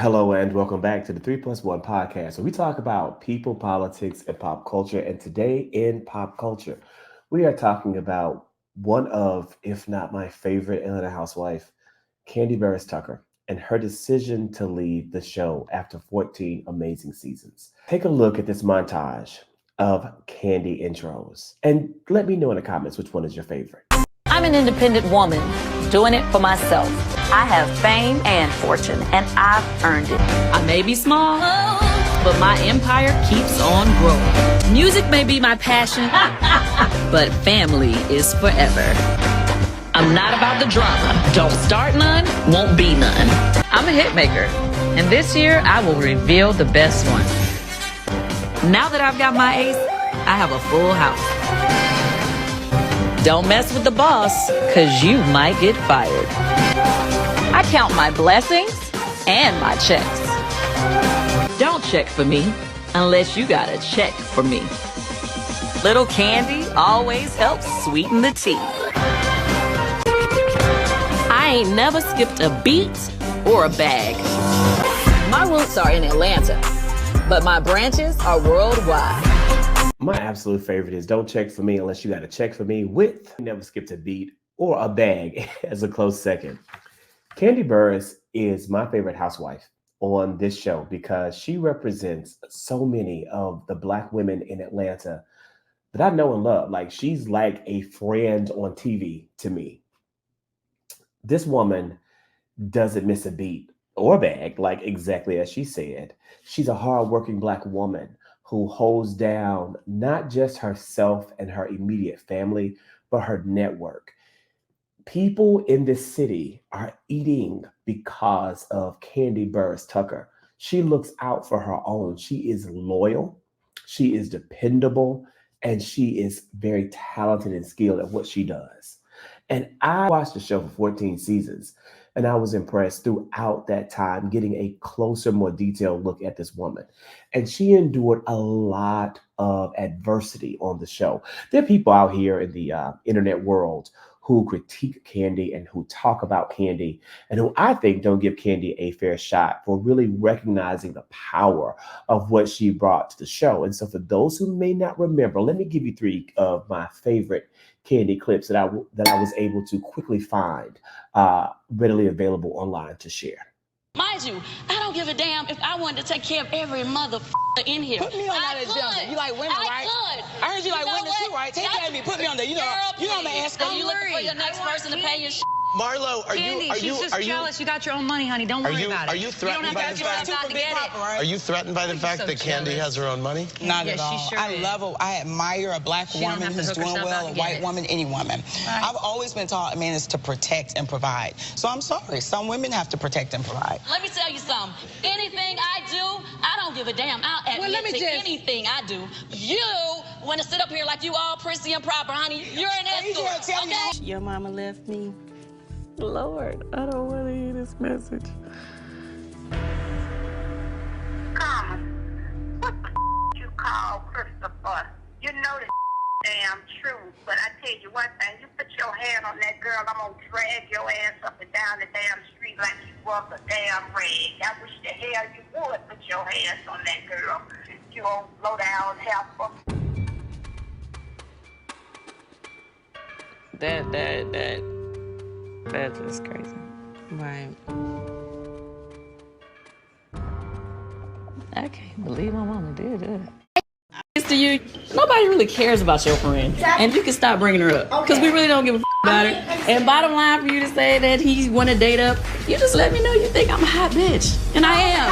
Hello and welcome back to the 3+1 podcast, where we talk about people, politics, and pop culture. And today in pop culture, we are talking about one of, if not my favorite Atlanta housewife, Kandi Burruss Tucker, and her decision to leave the show after 14 amazing seasons. Take a look at this montage of Kandi intros and let me know in the comments which one is your favorite. I'm an independent woman doing it for myself. I have fame and fortune, and I've earned it. I may be small, but my empire keeps on growing. Music may be my passion, but family is forever. I'm not about the drama. Don't start none, won't be none. I'm a hit maker, and this year I will reveal the best one. Now that I've got my ace, I have a full house. Don't mess with the boss, cause you might get fired. I count my blessings and my checks. Don't check for me unless you got a check for me. Little Kandi always helps sweeten the tea. I ain't never skipped a beat or a bag. My roots are in Atlanta, but my branches are worldwide. My absolute favorite is Don't Check For Me Unless You Got a Check For Me, with Never Skipped a Beat or a Bag as a close second. Kandi Burruss is my favorite housewife on this show because she represents so many of the Black women in Atlanta that I know and love. Like, she's like a friend on TV to me. This woman doesn't miss a beat or a bag, like exactly as she said. She's a hardworking Black woman who holds down not just herself and her immediate family, but her network. People in this city are eating because of Kandi Burruss Tucker. She looks out for her own. She is loyal, she is dependable, and she is very talented and skilled at what she does. And I watched the show for 14 seasons, and I was impressed throughout that time, getting a closer, more detailed look at this woman. And she endured a lot of adversity on the show. There are people out here in the internet world who critique Kandi and who talk about Kandi and who I think don't give Kandi a fair shot for really recognizing the power of what she brought to the show. And so for those who may not remember, let me give you three of my favorite Kandi clips that I was able to quickly find readily available online to share. Mind you, I don't give a damn if I wanted to take care of every motherfucker in here. Put me on that agenda. You like women, right? I heard you like women too, right? Take care of me. Put me on there. You know I'm an ass. Are you looking for your next person to pay your shit? Marlo, She's just jealous. You got your own money, honey. Don't worry about it. Are you threatened by the fact? Are you threatened by the fact that Kandi has her own money? Not at all. I love her. I admire a Black woman who's doing well, a white woman, any woman. Right. I've always been taught a man is to protect and provide. So I'm sorry. Some women have to protect and provide. Let me tell you something. Anything I do, I don't give a damn. I'll admit to anything I do. You want to sit up here like you all prissy and proper, honey. You're an escort, okay? Your mama left me. Lord, I don't want to hear this message. What the you call Christopher? You know the damn truth, but I tell you one thing, you put your hand on that girl, I'm gonna drag your ass up and down the damn street like you was a damn rag. I wish the hell you would put your hands on that girl. You old low down helper. That's just crazy. Right. I can't believe my mama did that. To you, nobody really cares about your friend, and you can stop bringing her up because we really don't give a about her. And bottom line, for you to say that he want to date up, you just let me know you think I'm a hot bitch, and I am,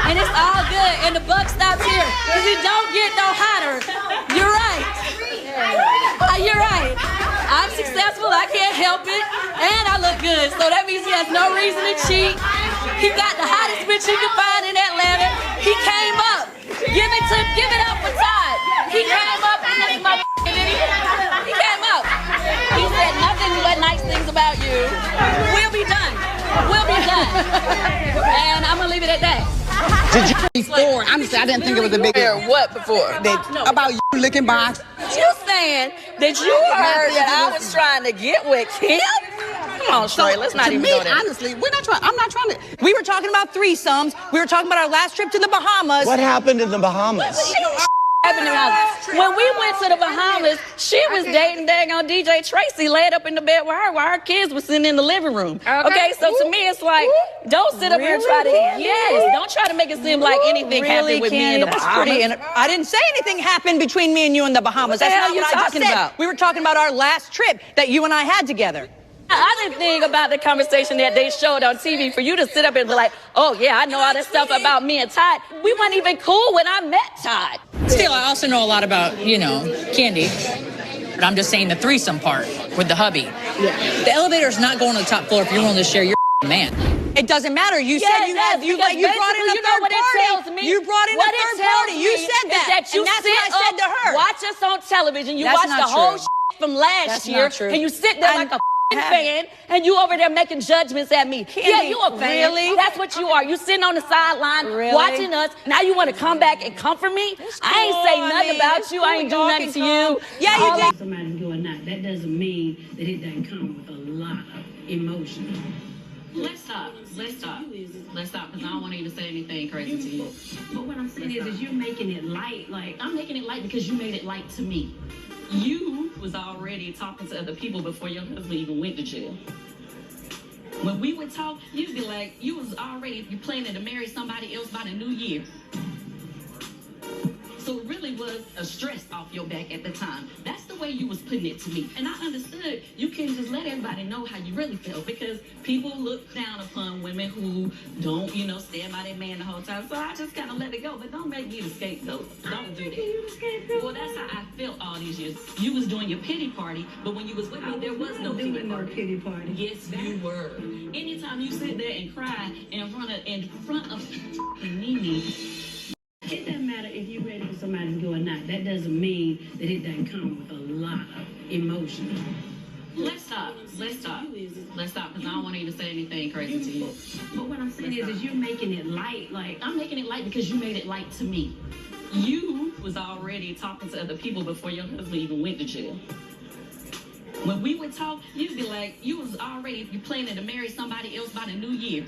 and it's all good. And the buck stops here because it don't get no hotter. You're right. You're right. I'm successful. I can't help it, and I look good. So that means he has no reason to cheat. He got the hottest bitch he could find in Atlanta. He came up. Give it up for Todd. He came up and this he came up. He said nothing but nice things about you. We'll be done. And I'm gonna leave it at that. Before, honestly, I didn't think it was a big deal. What before? About you licking box. You saying that you heard that I was trying to get with Kim? Come on, Sheree, let's not even go there. Honestly, I'm not trying to. We were talking about threesomes. We were talking about our last trip to the Bahamas. What happened in the Bahamas? When we went to the Bahamas, she was dating daggone DJ Tracy, laid up in the bed with her while her kids were sitting in the living room. Okay, so to me, it's like, don't sit up here and try to, don't try to make it seem like anything happened with me in the Bahamas. I didn't say anything happened between me and you in the Bahamas. What the hell That's not you what I just talking said. about? We were talking about our last trip that you and I had together. I didn't think about the conversation that they showed on TV for you to sit up and be like, oh, yeah, I know all this stuff about me and Todd. We weren't even cool when I met Todd. Still, I also know a lot about, Kandi. But I'm just saying the threesome part with the hubby. Yeah. The elevator's not going to the top floor if you're willing to share your man. It doesn't matter. You said you brought in a third party. You brought in a third party. You said that. And that's what I said to her. Watch us on television. You watch the whole from last year. And you sit there like a fan, and you over there making judgments at me. Yeah, you a fan. Really? That's what you are. You sitting on the sideline watching us. Now you want to come back and comfort me? I ain't say nothing about you. I ain't do nothing to you. Yeah, you did. Somebody's doing that. That doesn't mean that it doesn't come with a lot of emotion. Let's stop, because I don't want you to say anything crazy to you. But what I'm saying is you're making it light. Like, I'm making it light because you made it light to me. You was already talking to other people before your husband even went to jail. When we would talk, you'd be like, you planning to marry somebody else by the new year. So it really was a stress off your back at the time. That's the way you was putting it to me. And I understood you couldn't just let everybody know how you really felt because people look down upon women who don't, stand by their man the whole time. So I just kind of let it go. But don't make me the scapegoat. Don't do that. Well, that's how I felt all these years. You was doing your pity party, but when you was with me, there was no pity party. Yes, you were. Anytime you sit there and cry in front of Nene, it doesn't matter if you're ready for somebody to go or not. That doesn't mean that it doesn't come with a lot of emotion. Let's stop, because I don't want you to say anything crazy to you. But what I'm saying is you're making it light. Like, I'm making it light because you made it light to me. You was already talking to other people before your husband even went to jail. When we would talk, you'd be like, you planning to marry somebody else by the new year.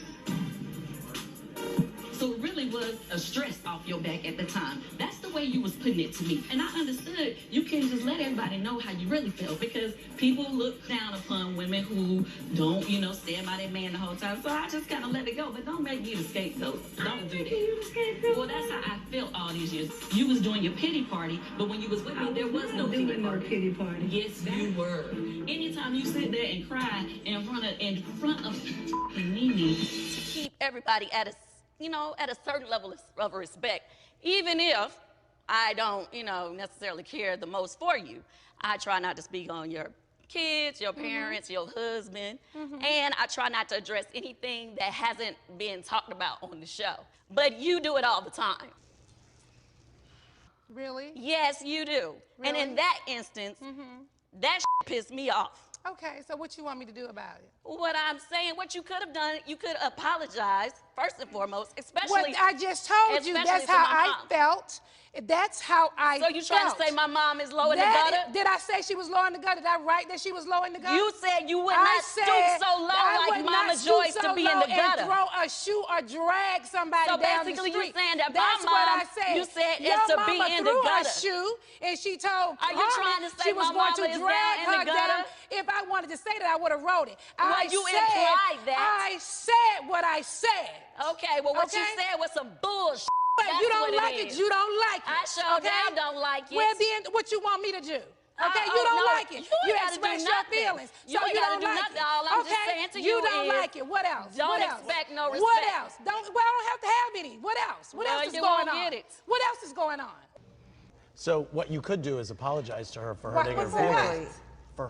So it really was a stress off your back at the time. That's the way you was putting it to me. And I understood you couldn't just let everybody know how you really felt because people look down upon women who don't, stand by their man the whole time. So I just kind of let it go. But don't make me the scapegoat. Don't do that. Well, that's how I felt all these years. You was doing your pity party, but when you was with me, there was no pity party. Yes, you were. Anytime you sit there and cry in front of Nene. To keep everybody at a certain level of respect. Even if I don't, necessarily care the most for you, I try not to speak on your kids, your parents, your husband, and I try not to address anything that hasn't been talked about on the show. But you do it all the time. Really? Yes, you do. Really? And in that instance, that pissed me off. Okay, so what you want me to do about it? What I'm saying, what you could have done, you could apologize, first and foremost, especially... What I just told you, that's how I felt. That's how I felt. So you trying to say my mom is low in the gutter? Did I say she was low in the gutter? Did I write that she was low in the gutter? You said you would not stoop so low like Mama Joyce to be in the gutter. And throw a shoe or drag somebody down the street. So basically you saying that that's my what mom, I said. you said it's to be in the gutter. Your mama threw a shoe and she told Are you trying to say she was my going mama to is drag down in the her gutter? down. If I wanted to say that, I would have wrote it. Well, you implied that. I said what I said. Okay, well what you said was some bullshit. But you don't like it, you don't like it. I sure damn don't like it. Well, then what you want me to do? Okay, you don't like it. You express your feelings. You ain't gotta do nothing. All I'm just saying to you you don't like it. What else? Don't expect no respect. What else? I don't have to have any. What else? What else is going on? What else is going on? So what you could do is apologize to her for hurting her feelings.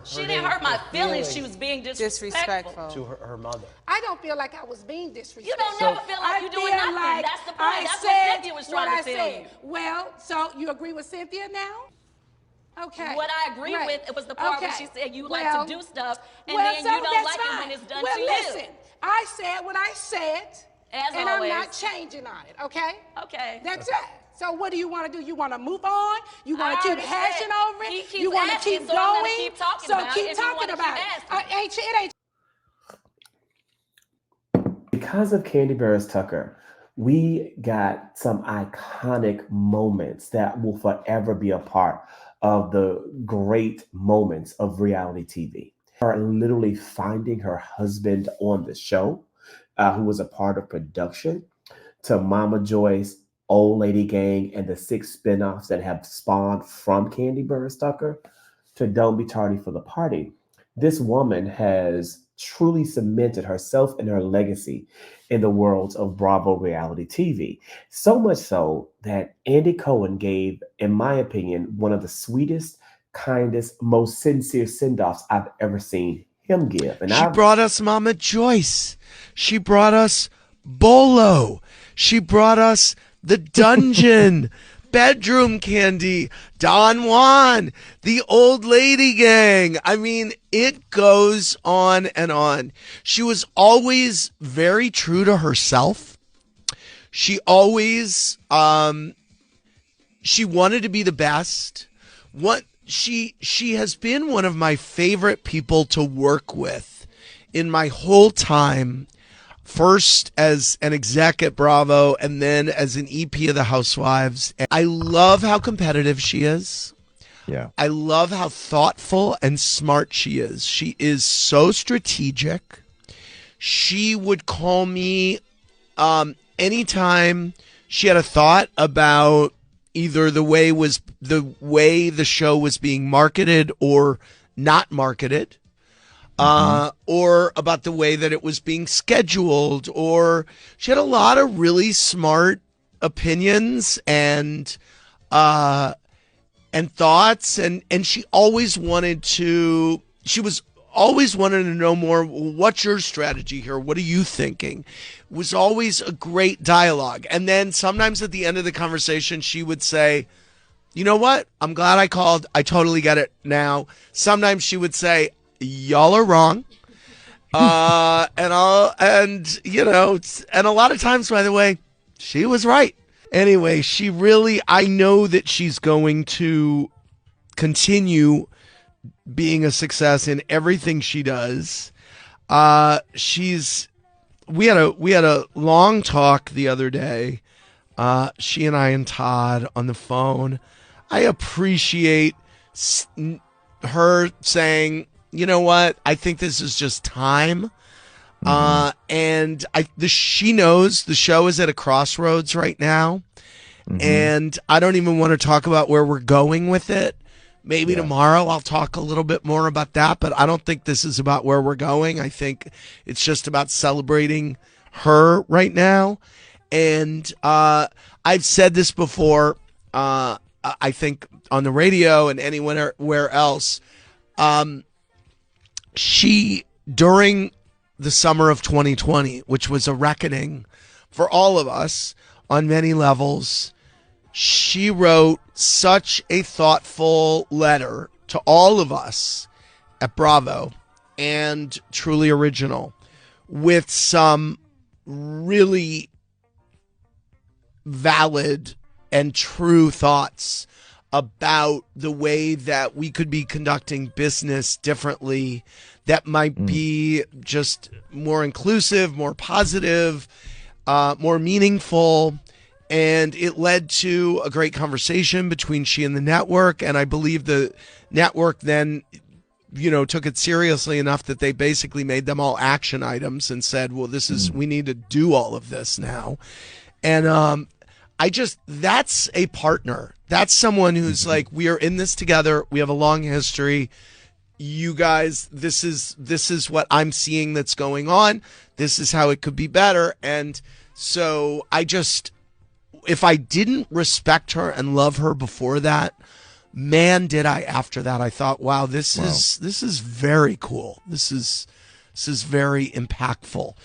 She didn't hurt my feelings. She was being disrespectful. To her mother. I don't feel like I was being disrespectful. You don't never feel like you're doing nothing. Like that's the point. That's what Cynthia was trying to tell you. Well, so you agree with Cynthia now? Okay. What I agree with, it was the part where she said you like to do stuff, and then you don't like it when it's done to you. Well, listen, I said what I said. As and always. I'm not changing on it, okay? Okay. That's it. So what do you want to do? You want to move on? You want to keep hashing over it? He You want to asking, keep so I'm going? gonna keep talking So about keep it if you talking wanna about keep it. It ain't. Because of Kandi Burruss Tucker, we got some iconic moments that will forever be a part of the great moments of reality TV. Her literally finding her husband on the show, who was a part of production, to Mama Joyce, Old Lady Gang, and the 6 spinoffs that have spawned from Kandi Burruss Tucker, to Don't Be Tardy for the Party. This woman has truly cemented herself and her legacy in the worlds of Bravo reality TV. So much so that Andy Cohen gave, in my opinion, one of the sweetest, kindest, most sincere send-offs I've ever seen him give. And she brought us Mama Joyce. She brought us Bolo. She brought us The Dungeon. Bedroom Candy, Don Juan, the Old Lady Gang. I mean, it goes on and on. She was always very true to herself. She always, she wanted to be the best. She has been one of my favorite people to work with in my whole time. First as an exec at Bravo and then as an EP of the Housewives. I love how competitive she is. Yeah. I love how thoughtful and smart she is. She is so strategic. She would call me anytime she had a thought about either the way the show was being marketed or not marketed. Or about the way that it was being scheduled, or she had a lot of really smart opinions and thoughts, and she always wanted to know more. What's your strategy here? What are you thinking? It was always a great dialogue. And then sometimes at the end of the conversation, she would say, you know what? I'm glad I called. I totally get it now. Sometimes she would say, y'all are wrong. And a lot of times, by the way, she was right. Anyway, I know that she's going to continue being a success in everything she does. We had a long talk the other day. She and I and Todd on the phone. I appreciate her saying, you know what? I think this is just time. And she knows the show is at a crossroads right now. And I don't even want to talk about where we're going with it. Maybe tomorrow I'll talk a little bit more about that, but I don't think this is about where we're going. I think it's just about celebrating her right now. And I've said this before, I think on the radio and anywhere else, she, during the summer of 2020, which was a reckoning for all of us on many levels, she wrote such a thoughtful letter to all of us at Bravo and Truly Original with some really valid and true thoughts about the way that we could be conducting business differently that might be just more inclusive, more positive, more meaningful. And it led to a great conversation between she and the network. And I believe the network then, took it seriously enough that they basically made them all action items and said, well, we need to do all of this now. And that's a partner. That's someone who's like, we are in this together. We have a long history. You guys, this is what I'm seeing that's going on. This is how it could be better. And so if I didn't respect her and love her before that, man, did I after that. I thought, wow, this is very cool. This is very impactful.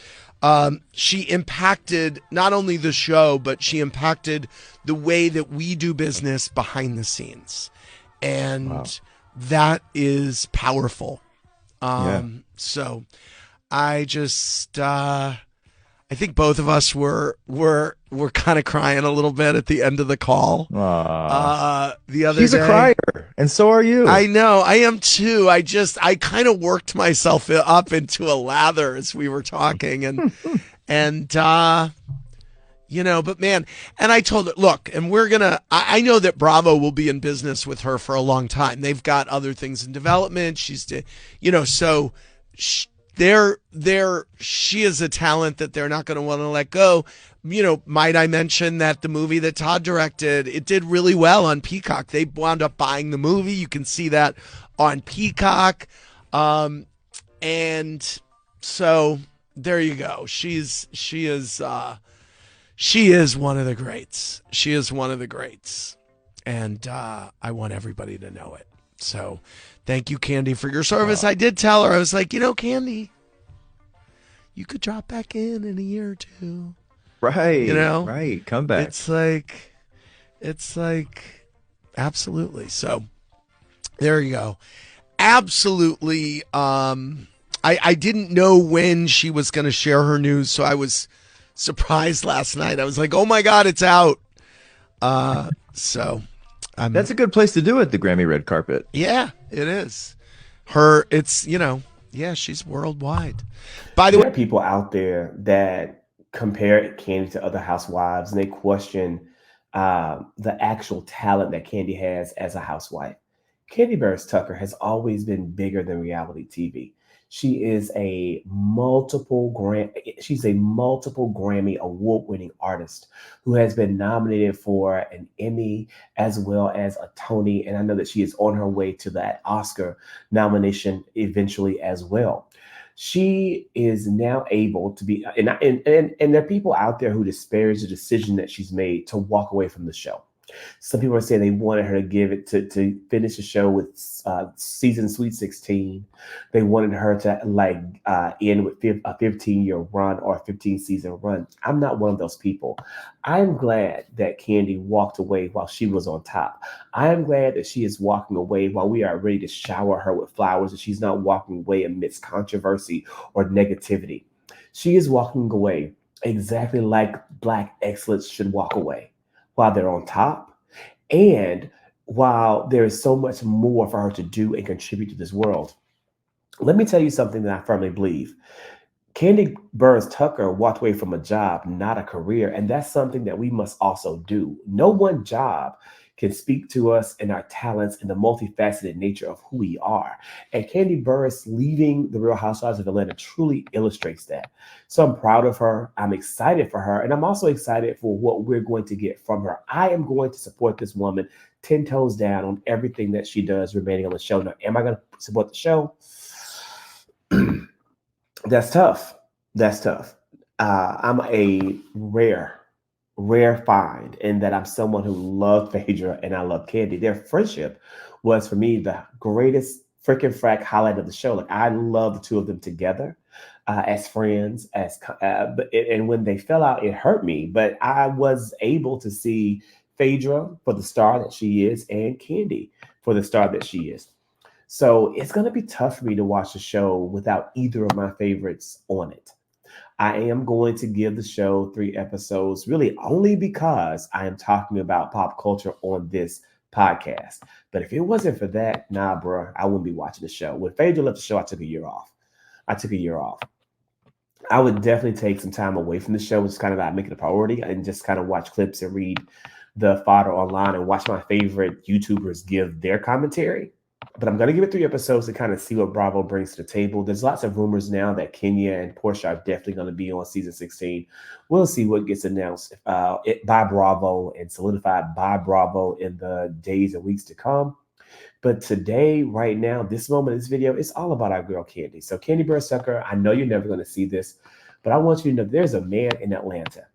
She impacted not only the show, but she impacted the way that we do business behind the scenes. And that is powerful. So I I think both of us were kind of crying a little bit at the end of the call. The other She's day. a crier, and so are you. I know, I am too. I kind of worked myself up into a lather as we were talking, and but man, and I told her, look, and I know that Bravo will be in business with her for a long time. They've got other things in development. She is a talent that they're not going to want to let go. Might I mention that the movie that Todd directed, it did really well on Peacock. They wound up buying the movie. You can see that on Peacock. And so there you go. She is one of the greats. She is one of the greats. And I want everybody to know it. So thank you, Kandi, for your service. I did tell her, I was like, Kandi, you could drop back in a year or two. Right. Right. Come back. It's like, absolutely. So there you go. Absolutely. I didn't know when she was going to share her news, so I was surprised last night. I was like, oh my God, it's out. That's a good place to do it, the Grammy red carpet. Yeah, it is. She's worldwide. By the There way, are people out there that compare Kandi to other housewives, and they question the actual talent that Kandi has as a housewife. Kandi Burruss Tucker has always been bigger than reality TV. She is a multiple Grammy award-winning artist who has been nominated for an Emmy as well as a Tony, and I know that she is on her way to that Oscar nomination eventually as well. She is now able to be, and there are people out there who disparage the decision that she's made to walk away from the show. Some people are saying they wanted her to give it to finish the show with season Sweet 16. They wanted her to end with a 15-year run or a 15-season run. I'm not one of those people. I'm glad that Kandi walked away while she was on top. I am glad that she is walking away while we are ready to shower her with flowers, and she's not walking away amidst controversy or negativity. She is walking away exactly like Black excellence should walk away, while they're on top, and while there is so much more for her to do and contribute to this world. Let me tell you something that I firmly believe. Kandi Burruss Tucker walked away from a job, not a career, and that's something that we must also do. No one job can speak to us and our talents and the multifaceted nature of who we are. And Kandi Burruss leaving the Real Housewives of Atlanta truly illustrates that. So I'm proud of her. I'm excited for her. And I'm also excited for what we're going to get from her. I am going to support this woman 10 toes down on everything that she does remaining on the show. Now, am I going to support the show? That's tough. I'm a rare find in that I'm someone who loved Phaedra and I love Kandi. Their friendship was, for me, the greatest freaking frack highlight of the show. Like, I love the two of them together as friends. And when they fell out, it hurt me. But I was able to see Phaedra for the star that she is and Kandi for the star that she is. So it's going to be tough for me to watch the show without either of my favorites on it. I am going to give the show 3 episodes, really only because I am talking about pop culture on this podcast. But if it wasn't for that, nah, bro, I wouldn't be watching the show. When Phaedra left the show, I took a year off. I would definitely take some time away from the show, which is kind of like make it a priority, and just kind of watch clips and read the fodder online and watch my favorite YouTubers give their commentary. But I'm going to give it 3 episodes to kind of see what Bravo brings to the table. There's lots of rumors now that Kenya and Portia are definitely going to be on season 16. We'll see what gets announced by Bravo and solidified by Bravo in the days and weeks to come. But today, right now, this moment, this video, it's all about our girl Kandi. So Kandi Burruss Tucker, I know you're never going to see this, but I want you to know there's a man in Atlanta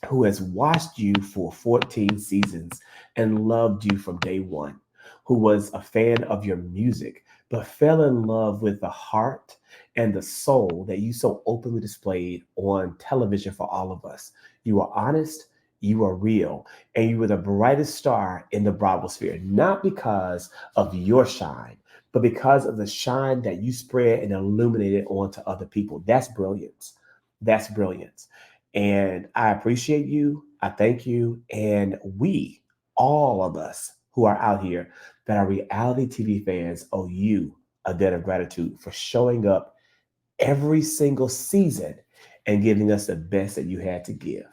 who has watched you for 14 seasons and loved you from day one, who was a fan of your music, but fell in love with the heart and the soul that you so openly displayed on television for all of us. You are honest, you are real, and you were the brightest star in the Bravo sphere, not because of your shine, but because of the shine that you spread and illuminated onto other people. That's brilliance. That's brilliance. And I appreciate you. I thank you. And we, all of us who are out here that are reality TV fans, owe you a debt of gratitude for showing up every single season and giving us the best that you had to give.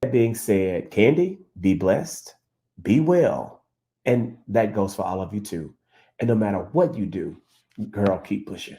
That being said, Kandi, be blessed, be well. And that goes for all of you too. And no matter what you do, girl, keep pushing.